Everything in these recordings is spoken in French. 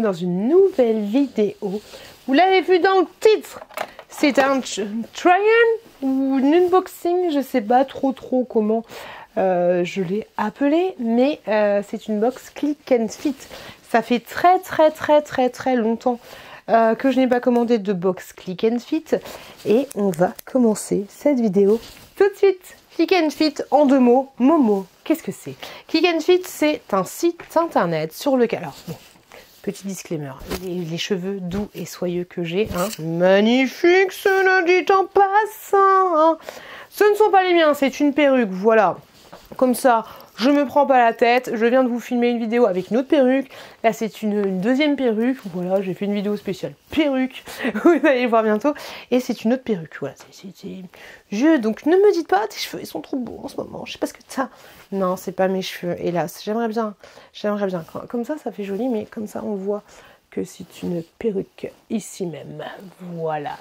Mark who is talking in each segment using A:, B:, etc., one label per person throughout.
A: dans une nouvelle vidéo. Vous l'avez vu dans le titre, c'est un try-on ou une unboxing, je sais pas trop comment je l'ai appelé, mais c'est une box Click and Fit. Ça fait très longtemps que je n'ai pas commandé de box Click and Fit et on va commencer cette vidéo tout de suite. Click and Fit en 2 mots, Momo, qu'est-ce que c'est? Click and Fit, c'est un site internet sur lequel... Alors, bon, petit disclaimer, les cheveux doux et soyeux que j'ai, hein, magnifique, cela dit en passant, hein. Ce ne sont pas les miens, c'est une perruque, voilà. Comme ça, je me prends pas la tête, je viens de vous filmer une vidéo avec une autre perruque. Là, c'est une deuxième perruque. Voilà, j'ai fait une vidéo spéciale perruque. Vous allez voir bientôt. Et c'est une autre perruque. Voilà, donc ne me dites pas, tes cheveux, ils sont trop beaux en ce moment. Je sais pas ce que ça. Non, c'est pas mes cheveux, hélas. J'aimerais bien. Comme ça fait joli, mais comme ça, on voit que c'est une perruque ici même. Voilà.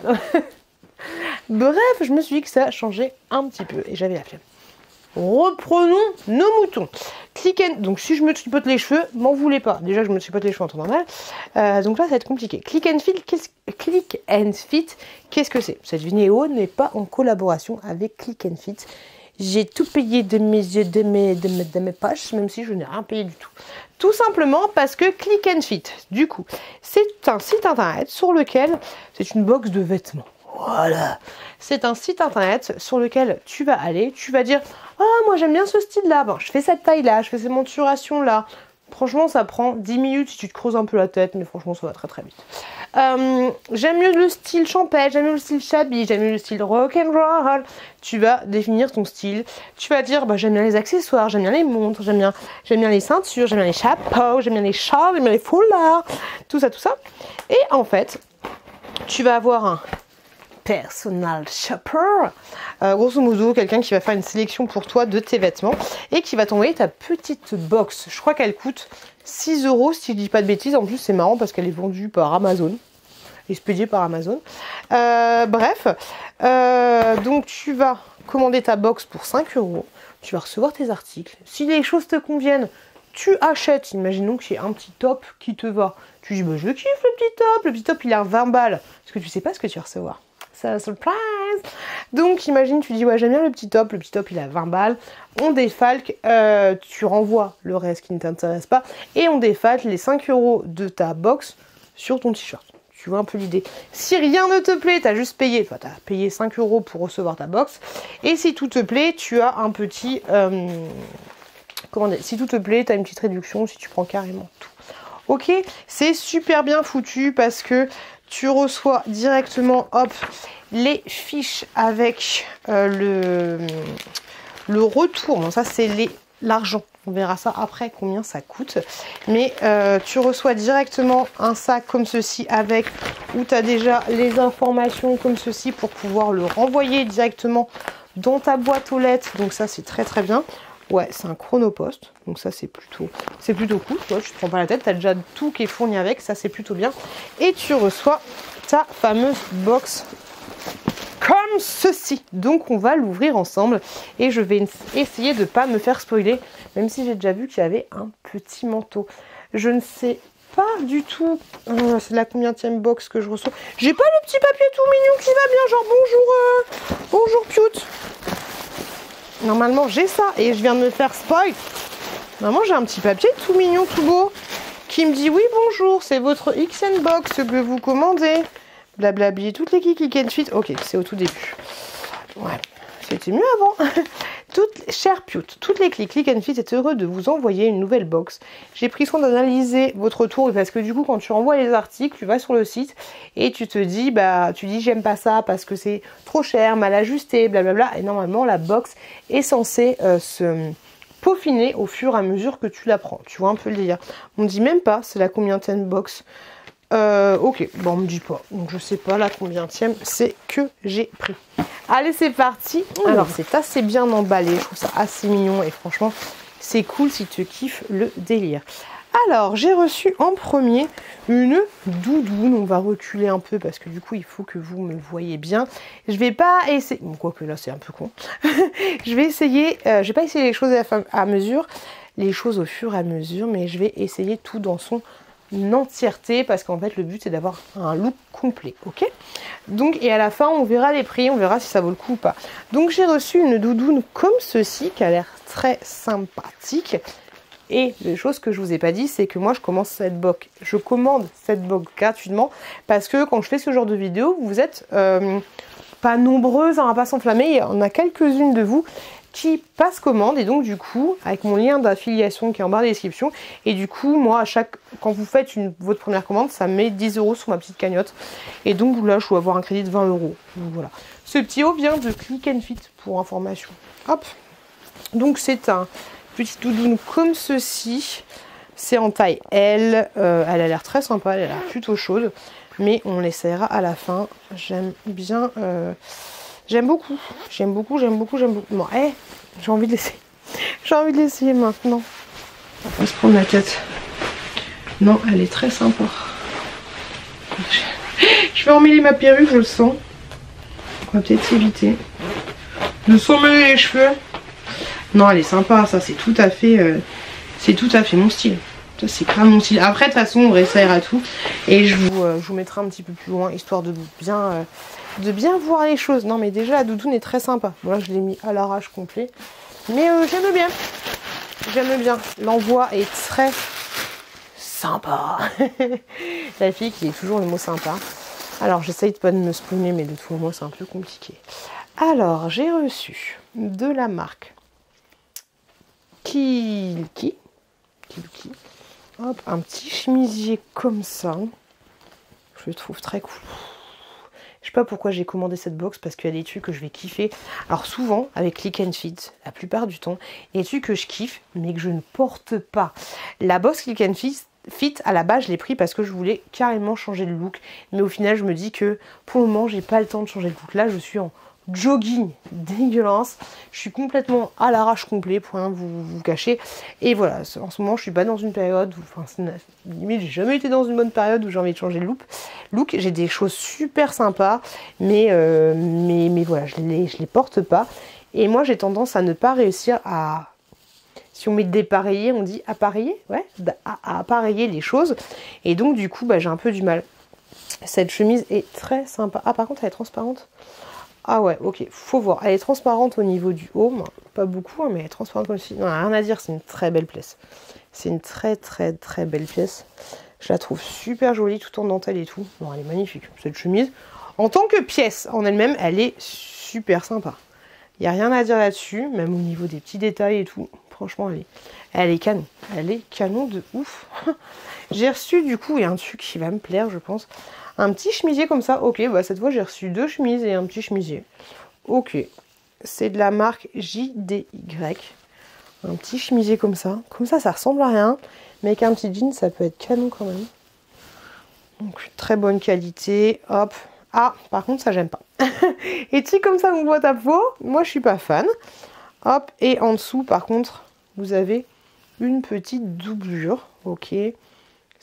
A: Bref, je me suis dit que ça changeait un petit peu et j'avais la flemme. Reprenons nos moutons. Donc si je me tripote les cheveux, m'en voulez pas. Déjà je me tripote les cheveux en temps normal. Donc là ça va être compliqué. Click and Fit, qu'est-ce que c'est? Cette vidéo n'est pas en collaboration avec Click and Fit. J'ai tout payé de mes yeux, de mes poches, même si je n'ai rien payé du tout. Tout simplement parce que Click and Fit, du coup, c'est un site internet sur lequel c'est une box de vêtements. Voilà, c'est un site internet sur lequel tu vas aller, tu vas dire « Ah, moi j'aime bien ce style-là, bon, je fais cette taille-là, je fais ces monturations-là. » Franchement, ça prend 10 minutes si tu te creuses un peu la tête, mais franchement, ça va très vite. J'aime mieux le style champêtre, j'aime mieux le style shabby, j'aime mieux le style rock and roll. Tu vas définir ton style. Tu vas dire, bah, j'aime bien les accessoires, j'aime bien les montres, j'aime bien les ceintures, j'aime bien les chapeaux, j'aime bien les châles, j'aime bien les foulards, tout ça. Et en fait, tu vas avoir un personal shopper, grosso modo quelqu'un qui va faire une sélection pour toi de tes vêtements et qui va t'envoyer ta petite box. Je crois qu'elle coûte 6 € si je dis pas de bêtises. En plus c'est marrant parce qu'elle est vendue par Amazon, expédiée par Amazon. Donc tu vas commander ta box pour 5 €, tu vas recevoir tes articles. Si les choses te conviennent, tu achètes. Imaginons qu'il y ait un petit top qui te va. Tu dis bah, je kiffe le petit top il est à 20 balles parce que tu sais pas ce que tu vas recevoir. C'est un surprise. Donc imagine tu dis ouais j'aime bien le petit top il est à 20 balles, on défalque, tu renvoies le reste qui ne t'intéresse pas et on défalque les 5 € de ta box sur ton t-shirt. Tu vois un peu l'idée. Si rien ne te plaît, tu as juste payé, enfin tu as payé 5 € pour recevoir ta box et si tout te plaît, tu as un petit si tout te plaît, tu as une petite réduction si tu prends carrément tout. Ok, c'est super bien foutu parce que tu reçois directement les fiches avec le retour. Bon, ça c'est l'argent. On verra ça après combien ça coûte. Mais tu reçois directement un sac comme ceci avec où tu as déjà les informations comme ceci pour pouvoir le renvoyer directement dans ta boîte aux lettres. Donc ça c'est très bien. Ouais, c'est un chronopost, donc ça c'est plutôt cool, tu vois, tu te prends pas la tête, tu as déjà tout qui est fourni avec, ça c'est plutôt bien. Et tu reçois ta fameuse box comme ceci. Donc on va l'ouvrir ensemble et je vais essayer de pas me faire spoiler, même si j'ai déjà vu qu'il y avait un petit manteau. Je ne sais pas du tout, c'est la combienième box que je reçois. J'ai pas le petit papier tout mignon qui va bien, genre bonjour cute. Normalement j'ai ça et je viens de me faire spoil. Normalement j'ai un petit papier tout mignon, tout beau qui me dit oui bonjour, c'est votre XN box que vous commandez. Blablabli, toutes les Click and Fit. Ok, c'est au tout début. Ouais, c'était mieux avant. Cher Pute, toutes les Click and Fit est heureux de vous envoyer une nouvelle box. J'ai pris soin d'analyser votre retour parce que du coup quand tu renvoies les articles, tu vas sur le site et tu te dis j'aime pas ça parce que c'est trop cher, mal ajusté, blablabla. Et normalement la box est censée se peaufiner au fur et à mesure que tu la prends. Tu vois un peu le délire. On dit même pas c'est la combienième box. Ok, bon on me dit pas, donc je sais pas la combienième c'est que j'ai pris. Allez c'est parti. Alors c'est assez bien emballé, je trouve ça assez mignon et franchement c'est cool si tu kiffes le délire. Alors j'ai reçu en premier une doudoune, on va reculer un peu parce que du coup il faut que vous me voyez bien. Je vais pas essayer, bon, quoique là c'est un peu con, je vais pas essayer les choses à mesure, les choses au fur et à mesure, mais je vais essayer tout dans son entièreté parce qu'en fait le but c'est d'avoir un look complet, ok? Donc et à la fin on verra les prix, on verra si ça vaut le coup ou pas. Donc j'ai reçu une doudoune comme ceci qui a l'air très sympathique. Et les choses que je vous ai pas dit, c'est que moi je commande cette box gratuitement parce que quand je fais ce genre de vidéo, vous êtes pas nombreuses, on va pas s'enflammer, il y en a quelques-unes de vous qui passent commande et donc du coup avec mon lien d'affiliation qui est en barre de description et du coup moi quand vous faites votre première commande ça me met 10 € sur ma petite cagnotte et donc là je dois avoir un crédit de 20 €. Donc voilà, ce petit haut vient de Click and Fit pour information. Hop, donc c'est un petit doudoune comme ceci, c'est en taille L, elle a l'air très sympa, elle a l'air plutôt chaude mais on l'essayera à la fin. J'aime bien, j'aime beaucoup. Bon, j'ai envie de l'essayer. J'ai envie de l'essayer maintenant. On va se prendre la tête. Non, elle est très sympa. Je vais emmêler ma perruque, je le sens. On va peut-être éviter de s'emmêler les cheveux. Non, elle est sympa, ça c'est tout à fait mon style. Ça c'est grave mon style. Après de toute façon on réessayera tout et je vous mettrai un petit peu plus loin histoire de bien voir les choses. Non mais déjà la doudoune est très sympa. Moi je l'ai mis à l'arrache complet. Mais j'aime bien. J'aime bien. L'envoi est très sympa. La fille qui est toujours le mot sympa. Alors j'essaye de pas me spawner mais de tout moi c'est un peu compliqué. Alors j'ai reçu de la marque Kilki. Hop, un petit chemisier comme ça. Je le trouve très cool. Je sais pas pourquoi j'ai commandé cette box parce qu'il y a des trucs que je vais kiffer. Alors souvent avec Click and Fit, la plupart du temps, il y a des trucs que je kiffe mais que je ne porte pas. La box Click and Fit à la base je l'ai pris parce que je voulais carrément changer de look. Mais au final je me dis que pour le moment j'ai pas le temps de changer de look. Là je suis en jogging dégueulasse, je suis complètement à l'arrache complet pour rien vous cacher et voilà, en ce moment je suis pas dans une période où, enfin limite j'ai jamais été dans une bonne période où j'ai envie de changer de look. J'ai des choses super sympas mais voilà, je les porte pas et moi j'ai tendance à ne pas réussir à, si on met dépareiller, on dit appareiller, ouais, à appareiller les choses et donc du coup j'ai un peu du mal. Cette chemise est très sympa. Ah par contre elle est transparente. Ah ouais, ok, faut voir. Elle est transparente au niveau du haut, pas beaucoup, hein, mais elle est transparente comme si... Non, rien à dire, c'est une très belle pièce. C'est une très belle pièce. Je la trouve super jolie, tout en dentelle et tout. Bon, elle est magnifique, cette chemise. En tant que pièce, en elle-même, elle est super sympa. Il n'y a rien à dire là-dessus, même au niveau des petits détails et tout. Franchement, elle est canon. Elle est canon de ouf. J'ai reçu, du coup, il y a un truc qui va me plaire, je pense. Un petit chemisier comme ça. Ok, cette fois, j'ai reçu 2 chemises et un petit chemisier. Ok. C'est de la marque JDY. Un petit chemisier comme ça. Comme ça ressemble à rien. Mais avec un petit jean, ça peut être canon quand même. Donc, très bonne qualité. Hop. Ah, par contre, ça, j'aime pas. Et tu sais, comme ça, on voit ta peau. Moi, je suis pas fan. Hop. Et en dessous, par contre, vous avez une petite doublure. Ok.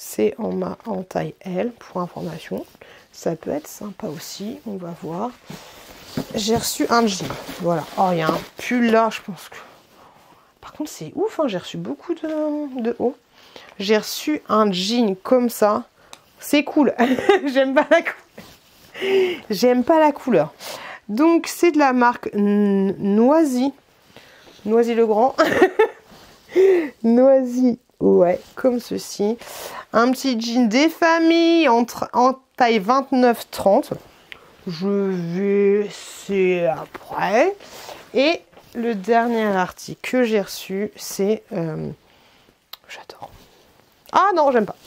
A: C'est en taille L, pour information. Ça peut être sympa aussi. On va voir. J'ai reçu un jean. Voilà. Oh, il y a un pull là, je pense que... Par contre, c'est ouf, hein. J'ai reçu beaucoup de hauts. J'ai reçu un jean comme ça. C'est cool. J'aime pas la couleur. J'aime pas la couleur. Donc, c'est de la marque Noisy. Noisy le Grand. Noisy. Ouais, comme ceci. Un petit jean des familles en taille 29-30. Je vais essayer après. Et le dernier article que j'ai reçu, c'est... J'adore. Ah non, j'aime pas.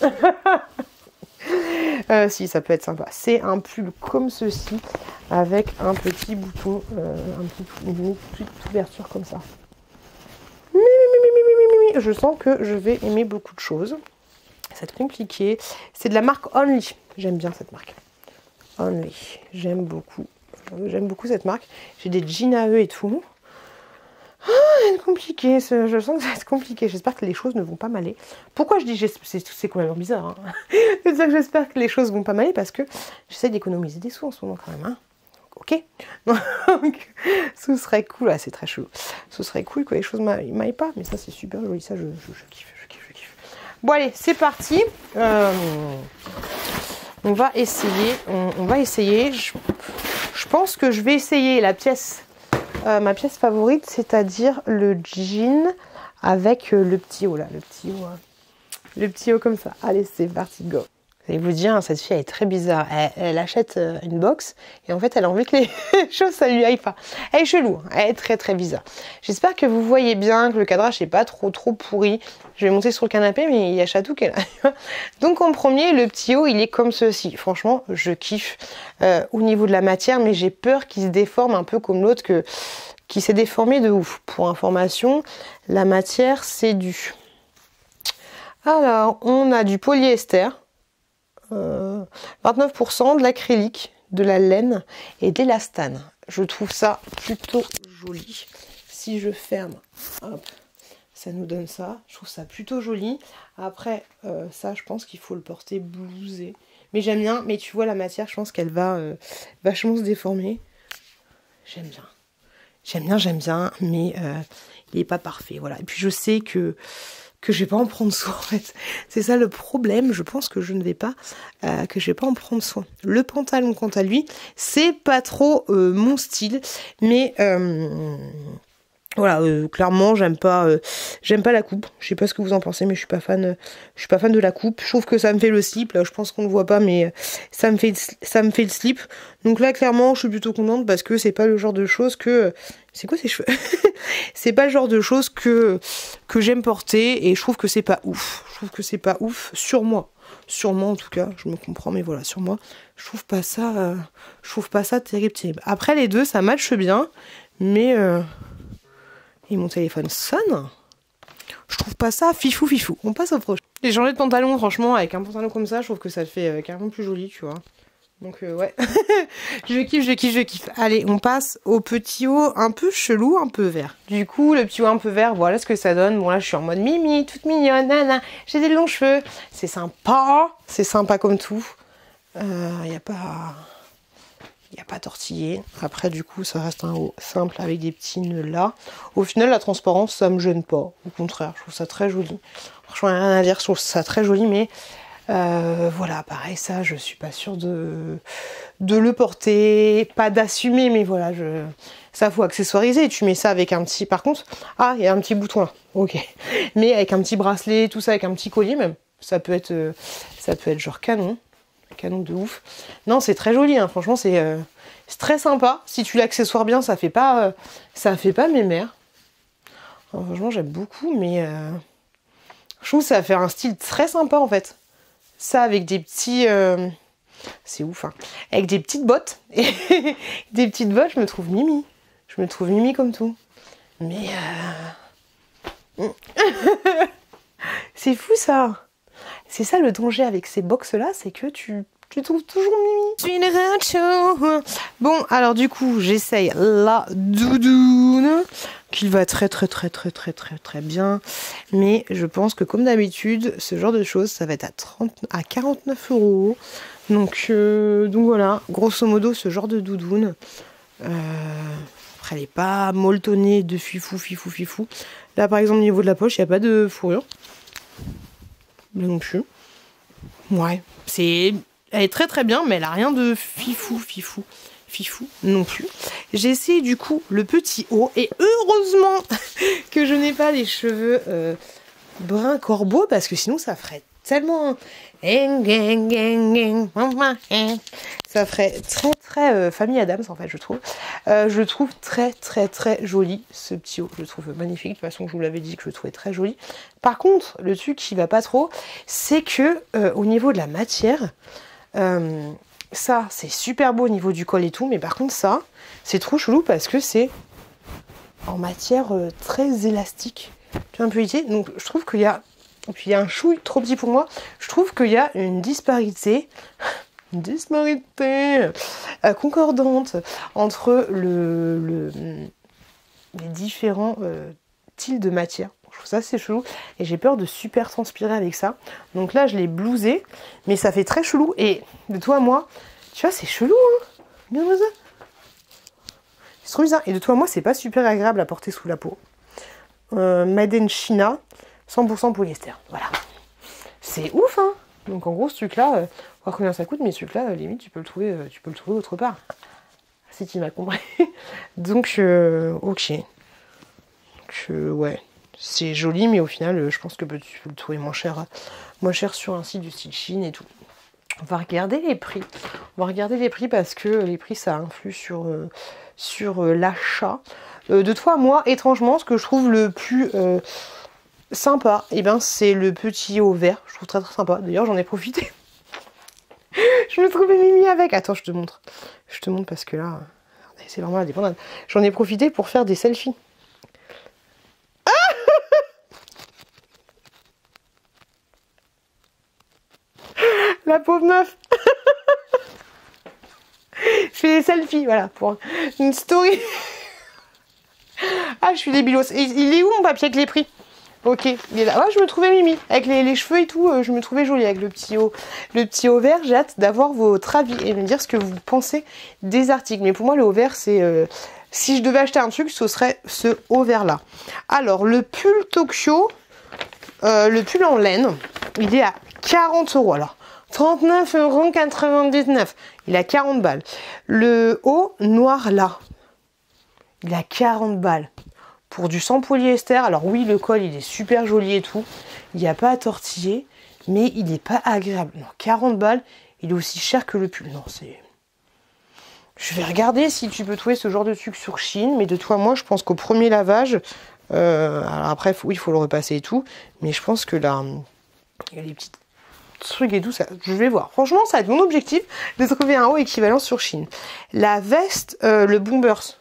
A: Si, ça peut être sympa. C'est un pull comme ceci, avec un petit bouton, une petite ouverture comme ça. Je sens que je vais aimer beaucoup de choses. Ça va être compliqué. C'est de la marque Only. J'aime bien cette marque. Only. J'aime beaucoup. J'aime beaucoup cette marque. J'ai des jeans à eux et tout. Ah, ça va être compliqué. Je sens que ça va être compliqué. J'espère que les choses ne vont pas m'aller. Pourquoi je dis c'est complètement bizarre, hein, de dire que j'espère que les choses vont pas m'aller parce que j'essaie d'économiser des sous en ce moment quand même. Hein. Ok. Donc, ce serait cool. Ah, c'est très chelou. Ce serait cool que les choses m'aillent pas. Mais ça, c'est super joli. Ça, je kiffe. Bon allez, c'est parti. On va essayer. On va essayer. Je pense que je vais essayer la pièce, ma pièce favorite, c'est-à-dire le jean avec le petit haut là, le petit haut comme ça. Allez, c'est parti, go. Vous allez vous dire, cette fille elle est très bizarre. Elle achète une box et en fait elle a envie que les choses ça lui aille pas. Elle est chelou, elle est très très bizarre. J'espère que vous voyez bien que le cadrage n'est pas trop pourri. Je vais monter sur le canapé mais il y a Chatou qui est là. Donc en premier, le petit haut il est comme ceci. Franchement, je kiffe au niveau de la matière, mais j'ai peur qu'il se déforme un peu comme l'autre qui s'est déformé de ouf. Pour information, la matière c'est du... Alors, on a du polyester. 29% de l'acrylique, de la laine et d'élastane. Je trouve ça plutôt joli. Si je ferme, hop, ça nous donne ça. Je trouve ça plutôt joli. Après, ça, je pense qu'il faut le porter blousé. Mais j'aime bien. Mais tu vois, la matière, je pense qu'elle va vachement se déformer. J'aime bien. J'aime bien. Mais il n'est pas parfait. Voilà. Et puis, je sais que je vais pas en prendre soin en fait. C'est ça le problème, je pense que je ne vais pas en prendre soin. Le pantalon quant à lui, c'est pas trop mon style, mais voilà, clairement j'aime pas la coupe. Je sais pas ce que vous en pensez, mais je suis pas fan de la coupe. Je trouve que ça me fait le slip, là je pense qu'on ne voit pas, mais ça me fait le slip. Donc là clairement je suis plutôt contente parce que c'est pas le genre de choses que... C'est quoi ces cheveux? C'est pas le genre de choses que j'aime porter et je trouve que c'est pas ouf. Je trouve que c'est pas ouf sur moi. Sur moi en tout cas, je me comprends, mais voilà, sur moi, je trouve pas ça terrible. Après les deux, ça matche bien, mais et mon téléphone sonne. Je trouve pas ça fifou. On passe au prochain. J'ai changé de pantalon, franchement, avec un pantalon comme ça, je trouve que ça le fait carrément plus joli, tu vois. Donc ouais, je kiffe. Allez, on passe au petit haut un peu chelou, un peu vert. Du coup, le petit haut un peu vert, voilà ce que ça donne. Bon là, je suis en mode Mimi, toute mignonne, nana. J'ai des longs cheveux. C'est sympa comme tout. Y a pas tortillé. Après, du coup, ça reste un haut simple avec des petits nœuds là. Au final, la transparence, ça me gêne pas. Au contraire, je trouve ça très joli. Franchement, rien à dire, je trouve ça très joli, mais... voilà, pareil, ça, je suis pas sûre de le porter, pas d'assumer, mais voilà, ça faut accessoiriser. Tu mets ça avec un petit, par contre, il y a un petit bouton là, ok, mais avec un petit bracelet, tout ça, avec un petit collier même, ça peut être genre canon de ouf. Non, c'est très joli, hein. Franchement, c'est très sympa. Si tu l'accessoires bien, ça fait pas mémère. Alors, franchement, j'aime beaucoup, mais je trouve que ça fait un style très sympa en fait. Ça avec des petits... c'est ouf, hein. Avec des petites bottes. Et des petites bottes, je me trouve Mimi. Je me trouve Mimi comme tout. Mais... c'est fou ça. C'est ça le danger avec ces box-là, c'est que tu trouves toujours Mimi. Bon, alors du coup, j'essaye la doudoune, qui va très bien. Mais je pense que comme d'habitude, ce genre de choses, ça va être à 49 €. Donc voilà, grosso modo, ce genre de doudoune. Après, elle n'est pas molletonnée de fifou. Là, par exemple, au niveau de la poche, il n'y a pas de fourrure. Là non plus. Ouais, elle est très bien, mais elle a rien de fifou non plus. J'ai essayé du coup le petit haut et heureusement que je n'ai pas les cheveux brun corbeau parce que sinon ça ferait tellement... Ça ferait très famille Adams en fait, je trouve. Je le trouve très joli ce petit haut. Je le trouve magnifique. De toute façon, je vous l'avais dit que je le trouvais très joli. Par contre, le truc qui va pas trop, c'est que au niveau de la matière, ça c'est super beau au niveau du col et tout, mais par contre ça, c'est trop chelou parce que c'est en matière très élastique. Tu vois un peu idée. Donc je trouve qu'il y a... Et puis il y a un chouille trop petit pour moi. Je trouve qu'il y a une disparité concordante entre les différents styles de matière. Je trouve ça assez chelou et j'ai peur de super transpirer avec ça. Donc là je l'ai blousé, mais ça fait très chelou. Et de toi à moi, tu vois, c'est chelou, hein. Regarde ça. C'est trop bizarre. Et de toi à moi, c'est pas super agréable à porter sous la peau. Made in China. 100% polyester, voilà. c'est ouf, hein. Donc en gros, ce truc-là, on va voir combien ça coûte, mais ce truc-là, limite, tu peux le trouver autre part. Si tu m'as compris. Donc, ok. Donc, ouais. C'est joli, mais au final, je pense que tu peux le trouver moins cher sur un site du style Chine et tout. On va regarder les prix. On va regarder les prix parce que les prix, ça influe sur l'achat. De toi à moi, étrangement, ce que je trouve le plus sympa, eh ben, c'est le petit haut vert. Je trouve très très sympa. D'ailleurs, j'en ai profité. Je me trouvais Mimi avec. Attends, je te montre. Je te montre parce que là, c'est vraiment la dépendance. J'en ai profité pour faire des selfies. La pauvre meuf. Je fais des selfies, voilà, pour une story. Ah, je suis débilos. Il est où mon papier avec les prix? Ok, il est là. Ouais, je me trouvais Mimi. Avec les cheveux et tout, je me trouvais jolie avec le petit haut vert. J'ai hâte d'avoir votre avis et me dire ce que vous pensez des articles. Mais pour moi, le haut vert, c'est... si je devais acheter un truc, ce serait ce haut vert là. Alors, le pull Tokyo, le pull en laine, il est à 40 €. Alors, 39,99 €. Il a 40 balles. Le haut noir là, il a 40 balles. Pour du sans polyester. Alors oui, le col, il est super joli et tout. Il n'y a pas à tortiller. Mais il n'est pas agréable. Non, 40 balles. Il est aussi cher que le pull. Non, c'est... Je vais regarder si tu peux trouver ce genre de truc sur Chine. Mais de toi, moi, je pense qu'au premier lavage... alors après, oui, il faut le repasser et tout. Mais je pense que là... Il y a des petits trucs et tout. Ça, je vais voir. Franchement, ça va être mon objectif de trouver un haut équivalent sur Chine. La veste, le Bombers...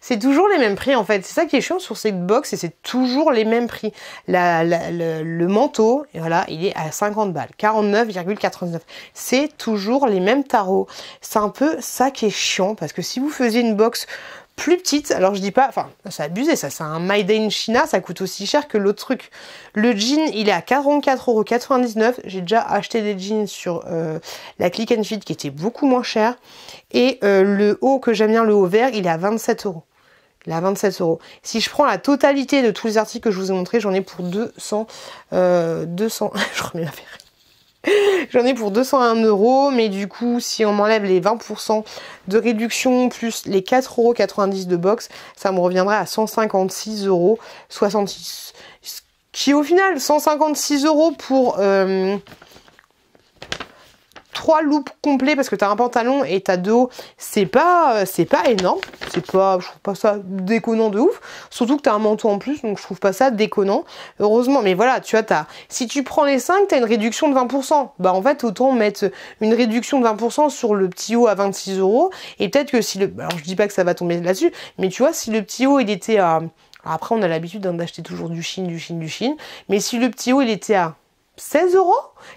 A: C'est toujours les mêmes prix en fait, c'est ça qui est chiant sur cette box et c'est toujours les mêmes prix. Le manteau, et voilà, il est à 50 balles, 49,89. C'est toujours les mêmes tarots. C'est un peu ça qui est chiant parce que si vous faisiez une box plus petite, alors je dis pas, enfin c'est abusé ça, c'est un Made in China, ça coûte aussi cher que l'autre truc. Le jean il est à 44,99 €, j'ai déjà acheté des jeans sur la Click and Fit qui était beaucoup moins cher. Et le haut que j'aime bien, le haut vert, il est à 27 €. Il est à 27 €. Si je prends la totalité de tous les articles que je vous ai montrés, j'en ai pour 200, je remets la verre. J'en ai pour 201 €, mais du coup, si on m'enlève les 20% de réduction plus les 4,90 € de box, ça me reviendrait à 156,66 €. Qui au final, 156 € pour 3 loops complets parce que t'as un pantalon et t'as 2 hauts, c'est pas énorme, je trouve pas ça déconnant de ouf, surtout que t'as un manteau en plus, donc je trouve pas ça déconnant, heureusement. Mais voilà, tu vois, si tu prends les 5, t'as une réduction de 20%, bah en fait autant mettre une réduction de 20% sur le petit haut à 26 €, et peut-être que si alors je dis pas que ça va tomber là-dessus, mais tu vois, si le petit haut il était à, après on a l'habitude d'acheter toujours du Chine, mais si le petit haut il était à 16 €,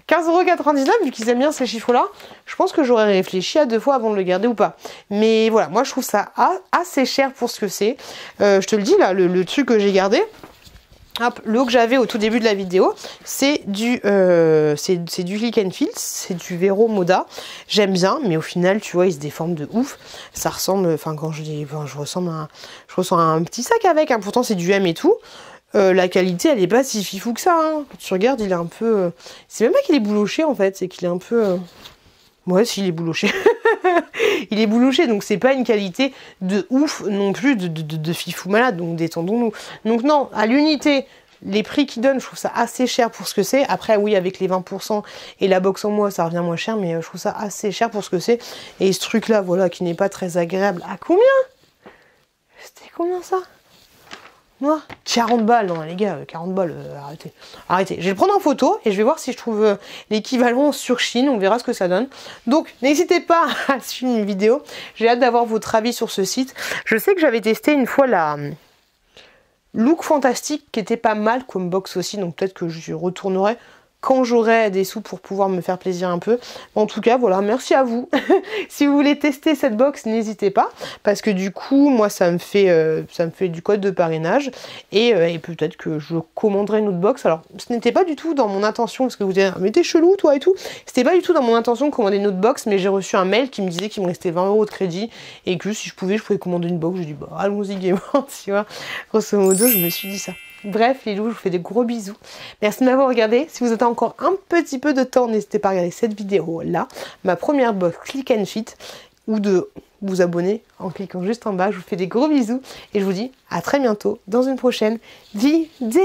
A: 15,99 €, vu qu'ils aiment bien ces chiffres-là, je pense que j'aurais réfléchi à 2 fois avant de le garder ou pas. Mais voilà, moi je trouve ça assez cher pour ce que c'est. Je te le dis là, le truc que j'ai gardé, hop, le haut que j'avais au tout début de la vidéo, c'est du Click and Fit, c'est du Vero Moda. J'aime bien, mais au final, tu vois, il se déforme de ouf. Ça ressemble, enfin quand je ressens un petit sac avec, hein. Pourtant c'est du M et tout. La qualité elle est pas si fifou que ça, hein. Quand tu regardes, il est un peu... C'est même pas qu'il est bouloché en fait, c'est qu'il est un peu... Ouais, s'il est bouloché. Il est bouloché, donc c'est pas une qualité de ouf non plus de fifou malade, donc détendons-nous. Donc non, à l'unité, les prix qu'ils donnent, je trouve ça assez cher pour ce que c'est. Après oui, avec les 20% et la box en moi, ça revient moins cher, mais je trouve ça assez cher pour ce que c'est. Et ce truc là, voilà, qui n'est pas très agréable. À combien? C'était combien ça? Moi, 40 balles, non les gars, 40 balles, arrêtez. Je vais le prendre en photo et je vais voir si je trouve l'équivalent sur Chine, on verra ce que ça donne. Donc, n'hésitez pas à suivre une vidéo, j'ai hâte d'avoir votre avis sur ce site. Je sais que j'avais testé une fois la Look Fantastique qui était pas mal comme box aussi, donc peut-être que je retournerai quand j'aurai des sous pour pouvoir me faire plaisir un peu. En tout cas, voilà, merci à vous. Si vous voulez tester cette box, n'hésitez pas, parce que du coup, moi, ça me fait du code de parrainage, et peut-être que je commanderai une autre box. Alors, ce n'était pas du tout dans mon intention, parce que vous dites, mais t'es chelou, toi, et tout. C'était pas du tout dans mon intention de commander une autre box, mais j'ai reçu un mail qui me disait qu'il me restait 20 € de crédit, et que si je pouvais commander une box. Je dis, bah, allons-y, gaiement, tu vois. Grosso modo, je me suis dit ça. Bref, les loups, je vous fais des gros bisous. Merci de m'avoir regardé. Si vous avez encore un petit peu de temps, n'hésitez pas à regarder cette vidéo-là. Ma première box Click and Fit. Ou de vous abonner en cliquant juste en bas. Je vous fais des gros bisous. Et je vous dis à très bientôt dans une prochaine vidéo.